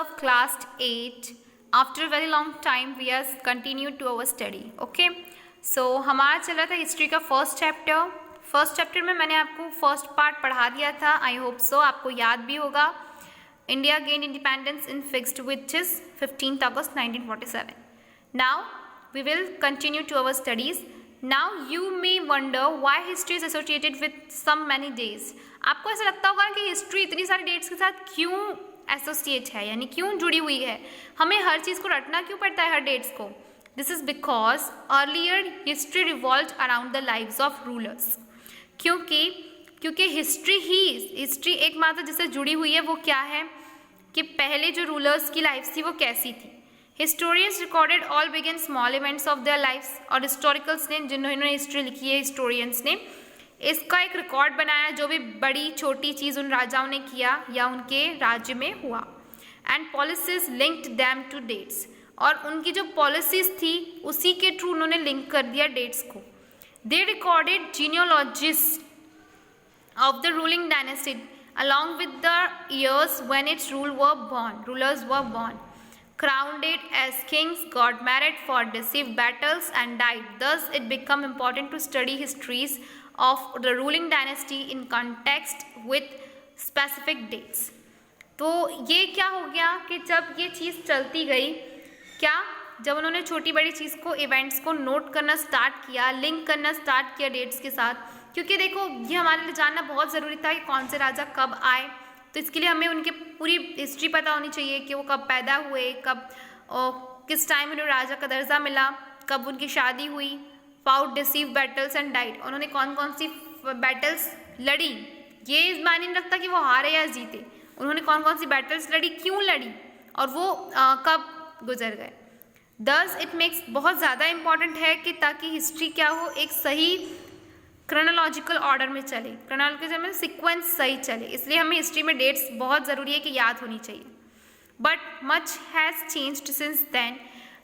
of class 8. After a very long time we are continued to our study. Okay, so हमारा चल रहा था history का first chapter में मैंने आपको फर्स्ट पार्ट पढ़ा दिया था. आई होप सो आपको याद भी होगा. India gained independence in fixed which is 15th August 1947. Now we will continue to our studies. Now you may wonder why history is associated with some many days. आपको ऐसा लगता होगा कि history इतनी सारी डेट्स के साथ क्यों एसोसिएट है, यानी क्यों जुड़ी हुई है, हमें हर चीज़ को रटना क्यों पड़ता है हर डेट्स को. This is because earlier history revolve around the lives of rulers. क्योंकि हिस्ट्री एकमात्र जिससे जुड़ी हुई है वो क्या है कि पहले जो रूलर्स की लाइफ थी वो कैसी थी. Historians recorded all begin small events of their lifes. और हिस्टोरिकल्स ने, जिन्होंने हिस्ट्री लिखी है, हिस्टोरियंस ने इसका एक रिकॉर्ड बनाया जो भी बड़ी छोटी चीज़ उन राजाओं ने किया या उनके राज्य में हुआ. And policies linked them to dates. और उनकी जो पॉलिसीज थी उसी के थ्रू उन्होंने लिंक कर दिया डेट्स को. They recorded genealogies of the ruling dynasty along with the years when its rulers were born, crowned as kings, got married, fought decisive battles and died. Thus it became important to study histories of the ruling dynasty in context with specific dates. तो ये क्या हो गया कि जब ये चीज़ चलती गई, जब उन्होंने छोटी बड़ी चीज़ को, इवेंट्स को नोट करना स्टार्ट किया, लिंक करना स्टार्ट किया डेट्स के साथ. क्योंकि देखो ये हमारे लिए जानना बहुत ज़रूरी था कि कौन से राजा कब आए. तो इसके लिए हमें उनकी पूरी हिस्ट्री पता होनी चाहिए कि वो कब पैदा हुए, कब किस टाइम उन्हें राजा का दर्जा मिला, कब उनकी शादी हुई, fought deceive battles and diet. उन्होंने कौन कौन सी बैटल्स लड़ी. ये मायने नहीं रखता कि वो हारे या जीते, उन्होंने कौन कौन सी बैटल्स लड़ी, क्यों लड़ी और वो कब गुजर गए. दस इट मेक्स बहुत ज़्यादा इम्पॉर्टेंट है कि ताकि हिस्ट्री क्या हो, एक सही क्रोनोलॉजिकल ऑर्डर में चले, क्रोनोलॉजिकल में सीक्वेंस सही चले. इसलिए हमें हिस्ट्री में डेट्स बहुत ज़रूरी है कि याद होनी चाहिए. But much has changed since then.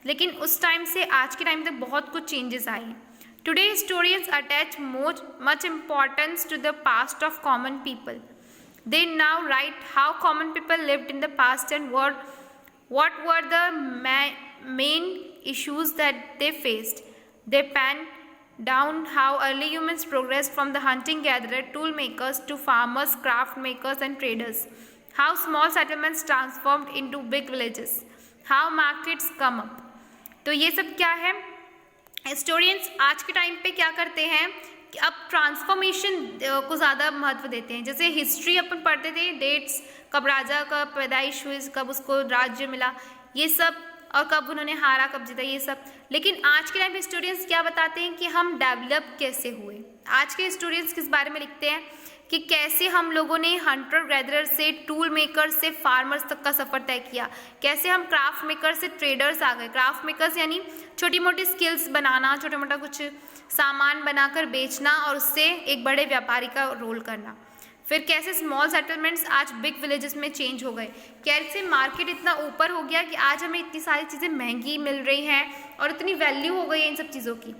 लेकिन उस टाइम से आज के टाइम तक बहुत कुछ चेंजेस आए हैं. Today historians attach much importance to the past of common people. They now write how common people lived in the past and what were the main issues that they faced. They pen down how early humans progressed from the hunting-gatherer tool makers to farmers, craft makers and traders. How small settlements transformed into big villages. How markets come up. तो ये सब क्या है, historians आज के time पे क्या करते हैं कि अब ट्रांसफॉर्मेशन को ज़्यादा महत्व देते हैं. जैसे हिस्ट्री अपन पढ़ते थे, डेट्स, कब राजा का पैदाइश हुई, कब उसको राज्य मिला, ये सब, और कब उन्होंने हारा, कब जीता, ये सब. लेकिन आज के टाइम हिस्टोरियंस क्या बताते हैं कि हम डेवलप कैसे हुए. आज के हिस्टोरियंस किस बारे में लिखते हैं कि कैसे हम लोगों ने हंटर गैदरर से, टूल मेकर से फार्मर्स तक का सफ़र तय किया, कैसे हम क्राफ्ट मेकर से ट्रेडर्स आ गए. क्राफ्ट मेकर्स यानी छोटी मोटी स्किल्स बनाना, छोटा मोटा कुछ सामान बनाकर बेचना और उससे एक बड़े व्यापारी का रोल करना. फिर कैसे स्मॉल सेटलमेंट्स आज बिग विलेजेस में चेंज हो गए, कैसे मार्केट इतना ऊपर हो गया कि आज हमें इतनी सारी चीज़ें महंगी मिल रही हैं और इतनी वैल्यू हो गई है इन सब चीज़ों की.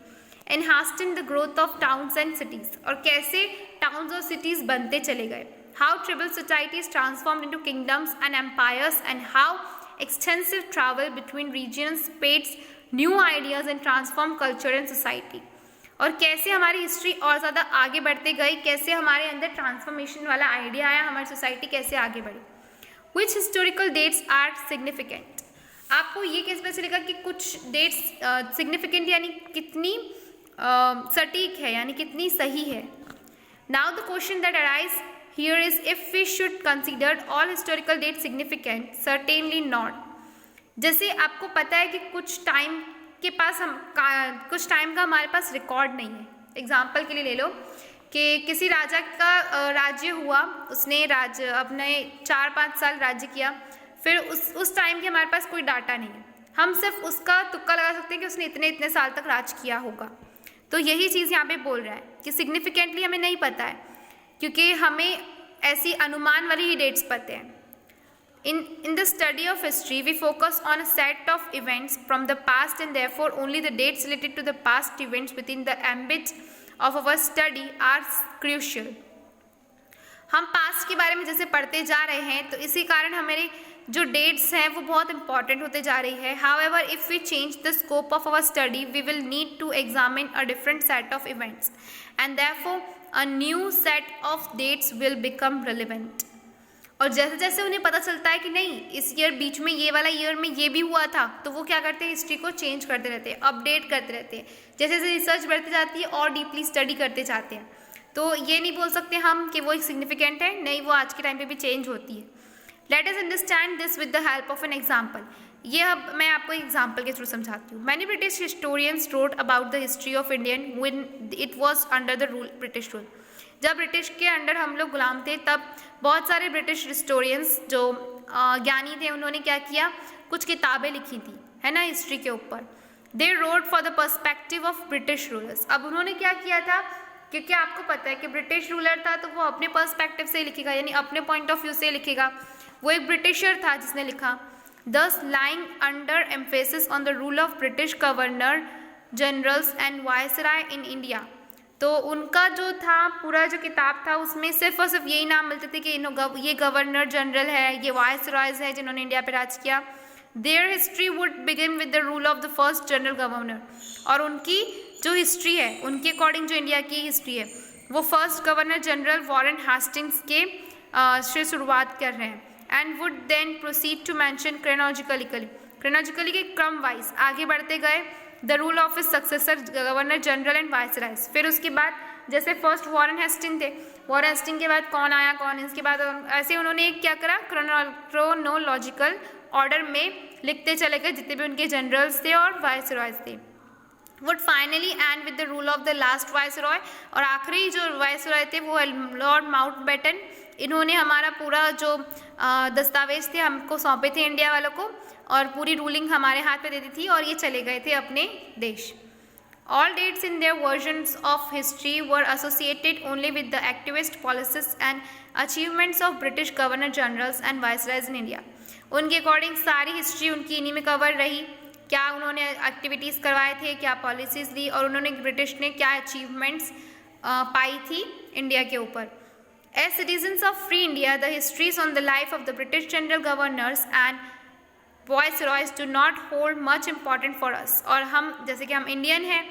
Enhanced the growth of towns and cities. और कैसे टाउन्स और सिटीज़ बनते चले गए. How tribal societies transformed into kingdoms and empires and how extensive travel between regions spreads new ideas and transform culture and society. और कैसे हमारी history और ज़्यादा आगे बढ़ते गई, कैसे हमारे अंदर ट्रांसफॉर्मेशन वाला आइडिया आया, हमारी सोसाइटी कैसे आगे बढ़ी. Which historical dates are significant. आपको ये कैसे पता चलेगा कि कुछ डेट्स सिग्निफिकेंट यानी कितनी सटीक है, यानी कितनी सही है. Now the question that arise here is if we should consider all historical date significant. Certainly not. जैसे आपको पता है कि कुछ टाइम के पास कुछ टाइम का हमारे पास रिकॉर्ड नहीं है. एग्जाम्पल के लिए ले लो कि किसी राजा का राज्य हुआ, उसने अपने 4-5 साल राज्य किया, फिर उस टाइम के हमारे पास कोई डाटा नहीं है. हम सिर्फ उसका तुक्का लगा सकते हैं कि उसने इतने साल तक राज किया होगा. तो यही चीज़ यहाँ पे बोल रहा है कि सिग्निफिकेंटली हमें नहीं पता है, क्योंकि हमें ऐसी अनुमान वाली ही डेट्स पता हैं. In the study of history, we focus on a set of events from the past and therefore only the dates related to the past events within the ambit of our study are crucial. हम past के बारे में जैसे पढ़ते जा रहे हैं तो इसी कारण हमारे जो डेट्स हैं वो बहुत इंपॉर्टेंट होते जा रही है. However if we change the scope of our study we will need to examine a different set of events and therefore a new set of dates will become relevant. और जैसे जैसे उन्हें पता चलता है कि नहीं इस ईयर बीच में ये वाला ईयर में ये भी हुआ था, तो वो क्या करते हैं, हिस्ट्री को चेंज करते रहते हैं, अपडेट करते रहते हैं. जैसे जैसे रिसर्च बढ़ती जाती है और डीपली स्टडी करते जाते हैं. तो ये नहीं बोल सकते हम कि वो एक सिग्निफिकेंट है, नहीं, वो आज के टाइम पे भी चेंज होती है. Let us understand this with the help of an example. ये अब मैं आपको एग्जाम्पल के थ्रू समझाती हूँ. Many British historians wrote about the history of Indian when it was under the rule British rule. जब ब्रिटिश के अंडर हम लोग गुलाम थे तब बहुत सारे ब्रिटिश हिस्टोरियंस जो ज्ञानी थे उन्होंने क्या किया, कुछ किताबें लिखी थी, है ना, हिस्ट्री के ऊपर. They wrote for the perspective of British rulers. अब उन्होंने क्या किया था, क्योंकि आपको पता है कि ब्रिटिश रूलर था तो वो अपने पर्सपेक्टिव से लिखेगा, यानी अपने पॉइंट ऑफ व्यू से लिखेगा. वो एक ब्रिटिशर था जिसने लिखा. दस lying under emphasis on the rule of British governor generals and viceroy in India. तो उनका जो था पूरा जो किताब था उसमें सिर्फ और सिर्फ यही नाम मिलते थे कि ये गवर्नर जनरल है, ये वायसरायज है जिन्होंने इंडिया पे राज किया. There history would begin with the rule of the first general governor. और उनकी जो हिस्ट्री है उनके अकॉर्डिंग जो इंडिया की हिस्ट्री है वो first governor general Warren Hastings के से शुरुआत कर रहे हैं. And would then proceed to mention chronologically के क्रम वाइज आगे बढ़ते गए the rule of his successor governor general and viceroys. फिर उसके बाद जैसे फर्स्ट वॉरेन हेस्टिंग थे, वॉरेन हेस्टिंग के बाद कौन आया कौन, इसके बाद ऐसे उन्होंने एक क्या करा, क्रोनोलॉजिकल ऑर्डर में लिखते चले गए जितने भी उनके जनरल्स थे और वायसरायज थे. Would finally and with the rule of the last viceroy. और आखिरी जो वायसरॉय थे वो लॉर्ड माउंटबेटन. इन्होंने हमारा पूरा जो दस्तावेज थे हमको सौंपे थे इंडिया वालों को और पूरी रूलिंग हमारे हाथ में दे दी थी और ये चले गए थे अपने देश. All dates in their versions of history were associated only with the activist policies and achievements of British Governor Generals and Viceroys in India. उनके अकॉर्डिंग सारी हिस्ट्री उनकी इन्हीं में कवर रही. क्या उन्होंने एक्टिविटीज़ करवाए थे, क्या पॉलिसीज़ दी और उन्होंने ब्रिटिश ने क्या अचीवमेंट्स पाई थी इंडिया के ऊपर. As citizens of free India, the histories on the life of the British general governors and viceroys do not hold much important for us. और हम जैसे कि हम इंडियन हैं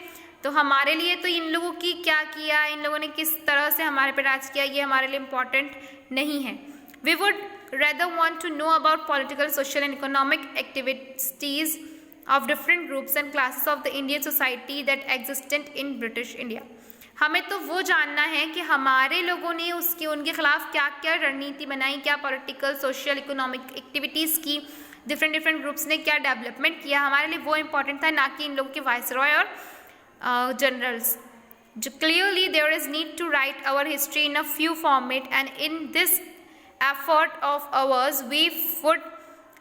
तो हमारे लिए तो इन लोगों की क्या किया, इन लोगों ने किस तरह से हमारे पे राज किया, ये हमारे लिए इम्पॉर्टेंट नहीं है. We would rather want to know about political, social and economic activities of different groups and classes of the Indian society that existent in British India. हमें तो वो जानना है कि हमारे लोगों ने उनके खिलाफ क्या क्या रणनीति बनाई, क्या पॉलिटिकल, सोशल, इकोनॉमिक एक्टिविटीज़ की, डिफरेंट ग्रुप्स ने क्या डेवलपमेंट किया. हमारे लिए वो इम्पॉर्टेंट था, ना कि इन लोगों के वायसरॉय और generals. Clearly there is need to write our history in a few format and in this effort of ours we would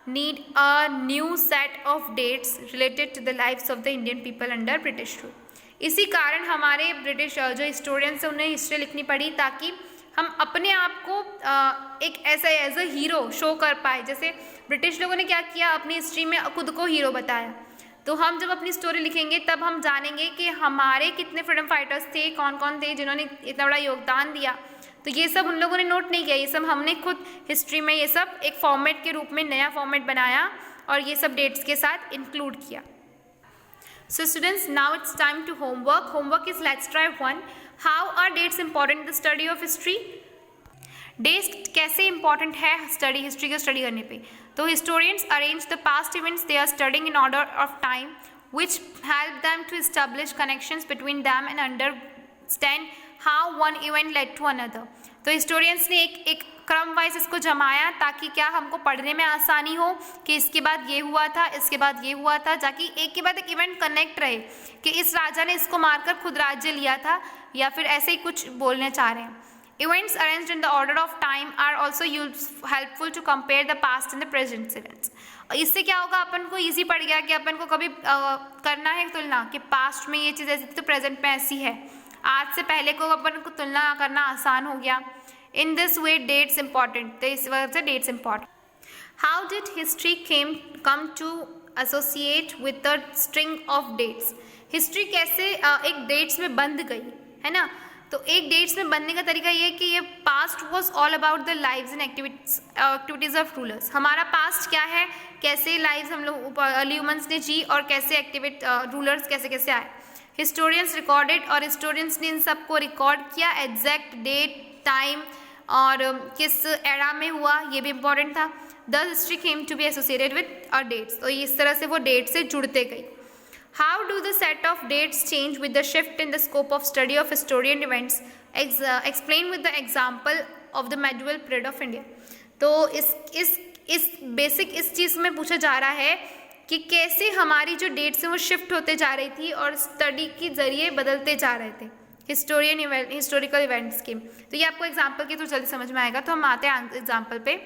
need a new set of dates related to the lives of the Indian people under British rule. इसी कारण हमारे British जो historians हैं उन्हें history लिखनी पड़ी ताकि हम अपने आप को एक ऐसा एज अ हीरो शो कर पाए. जैसे ब्रिटिश लोगों ने क्या किया, अपनी हिस्ट्री में खुद को हीरो बताया. तो हम जब अपनी स्टोरी लिखेंगे तब हम जानेंगे कि हमारे कितने फ्रीडम फाइटर्स थे, कौन कौन थे जिन्होंने इतना बड़ा योगदान दिया. तो ये सब उन लोगों ने नोट नहीं किया, ये सब हमने खुद हिस्ट्री में ये सब एक फॉर्मेट के रूप में नया फॉर्मेट बनाया और ये सब डेट्स के साथ इंक्लूड किया. So students, now it's time to homework. Homework is let's try one. How are dates important in the study of history? Dates कैसे important है स्टडी हिस्ट्री को स्टडी करने पे. तो historians arrange the past events they are studying in order of time, which help them to establish connections between them and understand how one event led to another. तो historians ने एक क्रम wise इसको जमाया ताकि क्या हमको पढ़ने में आसानी हो कि इसके बाद ये हुआ था, इसके बाद ये हुआ था, ताकि एक के बाद एक इवेंट कनेक्ट रहे कि इस राजा ने इसको मारकर खुद राज्य लिया था या फिर ऐसे ही कुछ बोलने चाह रहे हैं. Events arranged in the order of time are also helpful to compare the past and the present events. इससे क्या होगा, अपन को ईजी पड़ गया कि अपन को कभी करना है तुलना कि पास्ट में ये चीज़ ऐसी थी तो प्रेजेंट में ऐसी है. आज से पहले को अपन को तुलना करना आसान हो गया. In this way, dates important. तो इस वजह से dates important. How did history come to associate with the string of dates? History कैसे एक dates में बंध गई, है ना. तो एक डेट्स में बनने का तरीका ये है कि ये past was all about the lives and activities of rulers. हमारा पास्ट क्या है, कैसे लाइव्स हम लोग अर्ली ह्यूमंस ने जी और कैसे रूलर्स कैसे कैसे आए। हिस्टोरियंस रिकॉर्डेड, और हिस्टोरियंस ने इन सबको रिकॉर्ड किया, एग्जैक्ट डेट टाइम और किस एरा में हुआ ये भी इम्पोर्टेंट था। The history came to be associated with a dates, तो इस तरह से वो डेट से जुड़ते गई। How do the set of dates change with the shift in the scope of study of historian events? Explain with the example of the medieval period of India. तो इस बेसिक इस चीज़ में पूछा जा रहा है कि कैसे हमारी जो डेट्स हैं वो शिफ्ट होते जा रही थी और स्टडी के जरिए बदलते जा रहे थे हिस्टोरिकल इवेंट्स के। तो ये आपको एग्जाम्पल के थ्रू जल्दी समझ में आएगा। तो हम आते हैं एग्जाम्पल पे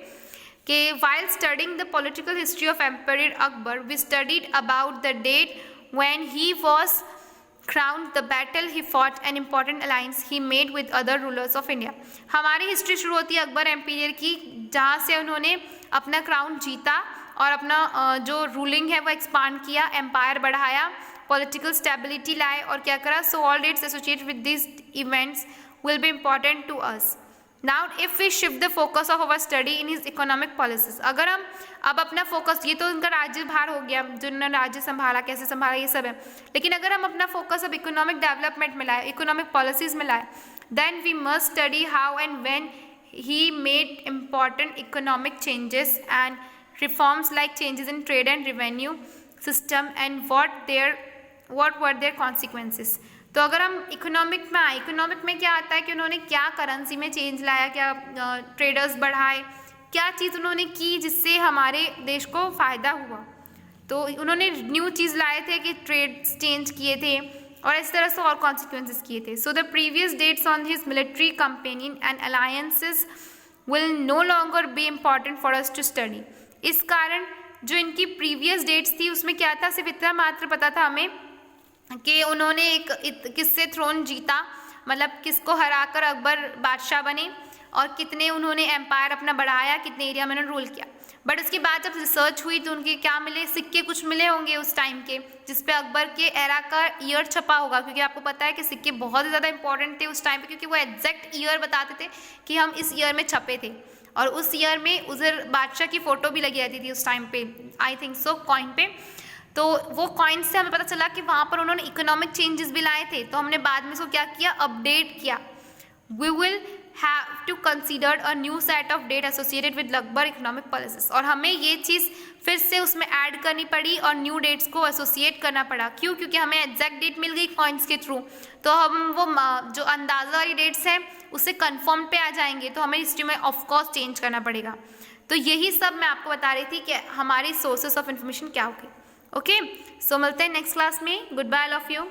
कि while studying the political history of Emperor Akbar, we studied about the date when he was crowned, the battle he fought, an important alliance he made with other rulers of India. हमारी history शुरू होती है Akbar empire की, जहाँ से उन्होंने अपना crown जीता और अपना जो रूलिंग है वो एक्सपांड किया, एम्पायर बढ़ाया, पॉलिटिकल स्टेबिलिटी लाए और क्या करा। So all dates associated with this events will be important to us. Now if we shift the focus of our study in his economic policies, अगर हम अब अपना फोकस, ये तो उनका राज्य भार हो गया, जो उन्होंने राज्य संभाला, कैसे संभाला, ये सब है, लेकिन अगर हम अपना फोकस अब इकोनॉमिक डेवलपमेंट में लाए, इकोनॉमिक पॉलिसीज में लाए, then we must study how and when he made important economic changes and reforms like changes in trade and revenue system and what were their consequences. तो अगर हम economic में आए, economic में क्या आता है कि उन्होंने क्या करेंसी में चेंज लाया, क्या ट्रेडर्स बढ़ाए, क्या चीज़ उन्होंने की जिससे हमारे देश को फ़ायदा हुआ। तो उन्होंने न्यू चीज़ लाए थे कि ट्रेड चेंज किए थे और इस तरह से और कॉन्सिक्वेंसेस किए थे। So the previous dates on his military companion and alliances will no longer be important for us to study. इस कारण जो इनकी प्रीवियस डेट्स थी उसमें क्या था, सिर्फ इतना मात्र पता था हमें कि उन्होंने किससे थ्रोन जीता, मतलब किसको हराकर अकबर बादशाह बने और कितने उन्होंने एम्पायर अपना बढ़ाया, कितने एरिया में उन्होंने रूल किया। बट उसके बाद जब रिसर्च हुई तो उनके क्या मिले, सिक्के कुछ मिले होंगे उस टाइम के जिसपे अकबर के एरा का ईयर छपा होगा, क्योंकि आपको पता है कि सिक्के बहुत ज़्यादा इंपॉर्टेंट थे उस टाइम पे, क्योंकि वो एग्जैक्ट ईयर बताते थे कि हम इस ईयर में छपे थे और उस ईयर में उधर बादशाह की फ़ोटो भी लगी रहती थी उस टाइम पे, आई थिंक सो, कॉइन पे। तो वो कॉइन से हमें पता चला कि वहाँ पर उन्होंने इकोनॉमिक चेंजेस भी लाए थे। तो हमने बाद में इसको क्या किया, अपडेट किया। We will have to consider a new set of date associated with Akbar economic policies, और हमें ये चीज़ फिर से उसमें ऐड करनी पड़ी और न्यू डेट्स को एसोसिएट करना पड़ा। क्यों? क्योंकि हमें एग्जैक्ट डेट मिल गई कॉइन्स के थ्रू, तो हम वो जो अंदाज़ा वाली डेट्स हैं उससे कन्फर्म पे आ जाएंगे, तो हमें हिस्ट्री में ऑफकोर्स चेंज करना पड़ेगा। तो यही सब मैं आपको बता रही थी कि हमारी सोर्सेस ऑफ इन्फॉर्मेशन क्या होगी। ओके, सो मिलते हैं नेक्स्ट क्लास में। Good bye all of you.